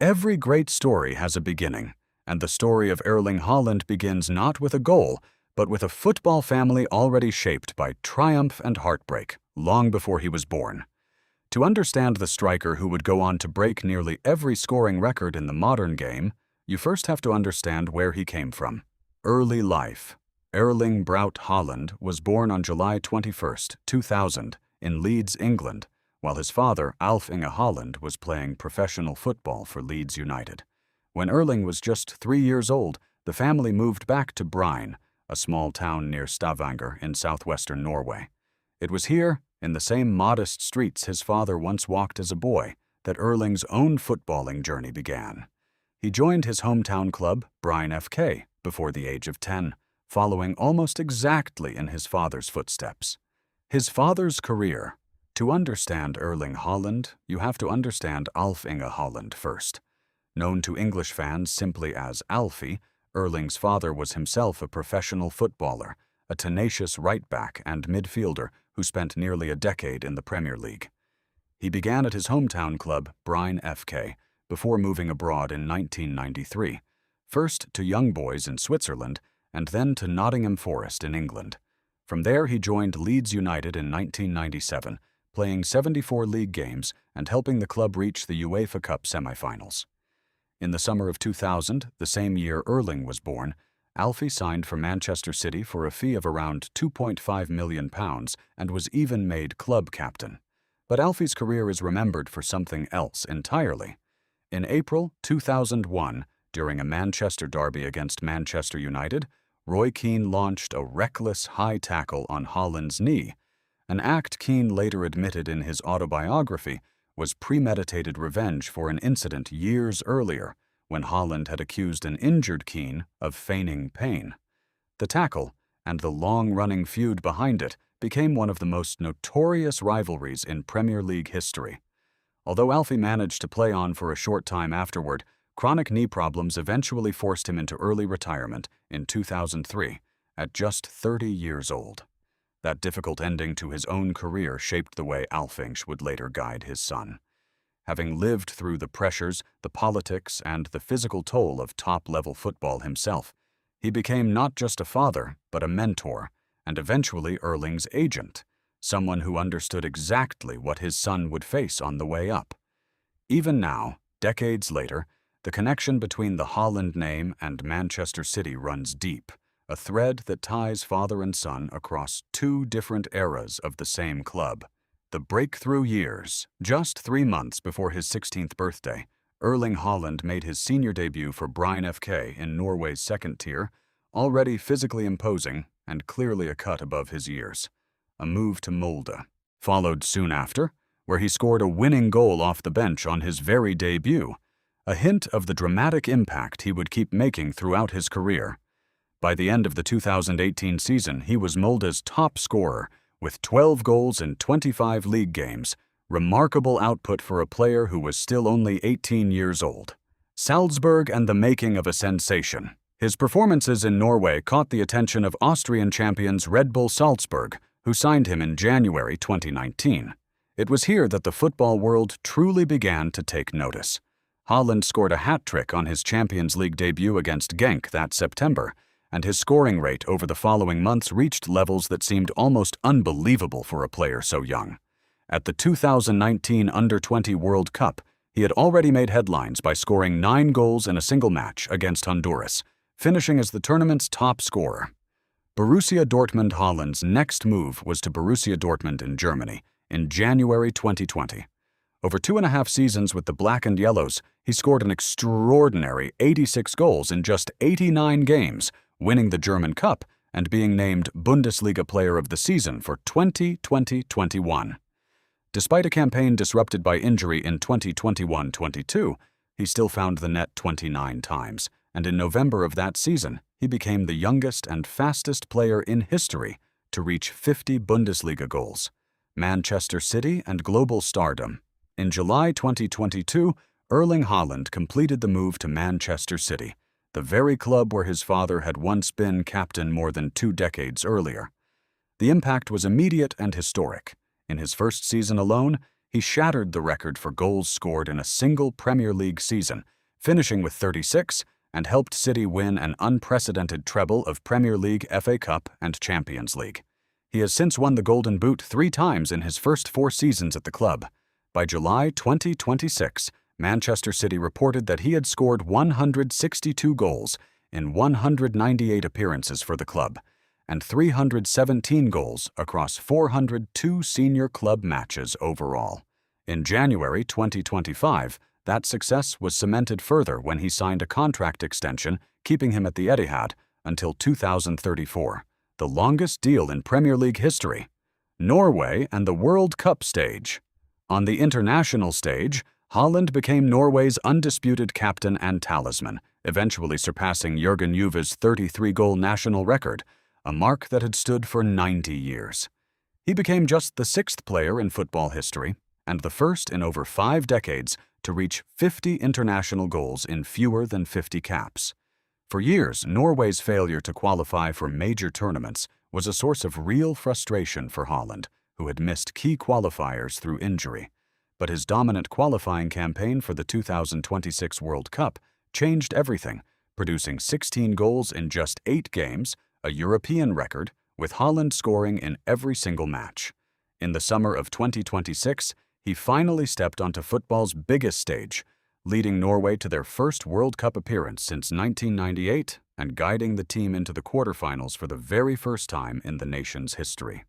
Every great story has a beginning, and the story of Erling Haaland begins not with a goal, but with a football family already shaped by triumph and heartbreak, long before he was born. To understand the striker who would go on to break nearly every scoring record in the modern game, you first have to understand where he came from. Early life. Erling Braut Haaland was born on July 21, 2000, in Leeds, England, while his father, Alf-Inge Haaland, was playing professional football for Leeds United. When Erling was just 3 years old, the family moved back to Bryne, a small town near Stavanger in southwestern Norway. It was here, in the same modest streets his father once walked as a boy, that Erling's own footballing journey began. He joined his hometown club, Bryne FK, before the age of 10, following almost exactly in his father's footsteps. His father's career. To understand Erling Haaland, you have to understand Alf-Inge Haaland first. Known to English fans simply as Alfie, Erling's father was himself a professional footballer, a tenacious right-back and midfielder who spent nearly a decade in the Premier League. He began at his hometown club, Bryne FK, before moving abroad in 1993, first to Young Boys in Switzerland and then to Nottingham Forest in England. From there he joined Leeds United in 1997, playing 74 league games and helping the club reach the UEFA Cup semi-finals. In the summer of 2000, the same year Erling was born, Alfie signed for Manchester City for a fee of around £2.5 million and was even made club captain. But Alfie's career is remembered for something else entirely. In April 2001, during a Manchester derby against Manchester United, Roy Keane launched a reckless high tackle on Haaland's knee, an act Keane later admitted in his autobiography was premeditated revenge for an incident years earlier when Haaland had accused an injured Keane of feigning pain. The tackle, and the long-running feud behind it, became one of the most notorious rivalries in Premier League history. Although Alfie managed to play on for a short time afterward, chronic knee problems eventually forced him into early retirement in 2003, at just 30 years old. That difficult ending to his own career shaped the way Alf-Inge would later guide his son. Having lived through the pressures, the politics, and the physical toll of top-level football himself, he became not just a father, but a mentor, and eventually Erling's agent, someone who understood exactly what his son would face on the way up. Even now, decades later, the connection between the Haaland name and Manchester City runs deep, a thread that ties father and son across two different eras of the same club. The breakthrough years. Just 3 months before his 16th birthday, Erling Haaland made his senior debut for Bryne FK in Norway's second tier, already physically imposing and clearly a cut above his years. A move to Molde followed soon after, where he scored a winning goal off the bench on his very debut, a hint of the dramatic impact he would keep making throughout his career. By the end of the 2018 season, he was Molde's top scorer, with 12 goals in 25 league games, remarkable output for a player who was still only 18 years old. Salzburg and the making of a sensation. His performances in Norway caught the attention of Austrian champions Red Bull Salzburg, who signed him in January 2019. It was here that the football world truly began to take notice. Haaland scored a hat-trick on his Champions League debut against Genk that September, and his scoring rate over the following months reached levels that seemed almost unbelievable for a player so young. At the 2019 Under-20 World Cup, he had already made headlines by scoring 9 goals in a single match against Honduras, finishing as the tournament's top scorer. Borussia Dortmund. Haaland's next move was to Borussia Dortmund in Germany in January 2020. Over 2.5 seasons with the Black and Yellows, he scored an extraordinary 86 goals in just 89 games, winning the German Cup and being named Bundesliga Player of the Season for 2020-21. Despite a campaign disrupted by injury in 2021-22, he still found the net 29 times, and in November of that season, he became the youngest and fastest player in history to reach 50 Bundesliga goals. Manchester City and global stardom. In July 2022, Erling Haaland completed the move to Manchester City, the very club where his father had once been captain more than 2 decades earlier. The impact was immediate and historic. In his first season alone, He shattered the record for goals scored in a single Premier League season, finishing with 36, and helped City win an unprecedented treble of Premier League, FA Cup, and Champions League. He has since won the Golden Boot 3 times in his first 4 seasons at the club. By July 2026, Manchester City reported that he had scored 162 goals in 198 appearances for the club, and 317 goals across 402 senior club matches overall. In January 2025, that success was cemented further when he signed a contract extension, keeping him at the Etihad until 2034, the longest deal in Premier League history. Norway and the World Cup stage. On the international stage, Haaland became Norway's undisputed captain and talisman, eventually surpassing Jürgen Juve's 33-goal national record, a mark that had stood for 90 years. He became just the 6th player in football history, and the first in over 5 decades to reach 50 international goals in fewer than 50 caps. For years, Norway's failure to qualify for major tournaments was a source of real frustration for Haaland, who had missed key qualifiers through injury. But his dominant qualifying campaign for the 2026 World Cup changed everything, producing 16 goals in just 8 games, a European record, with Haaland scoring in every single match. In the summer of 2026, he finally stepped onto football's biggest stage, leading Norway to their first World Cup appearance since 1998 and guiding the team into the quarterfinals for the very first time in the nation's history.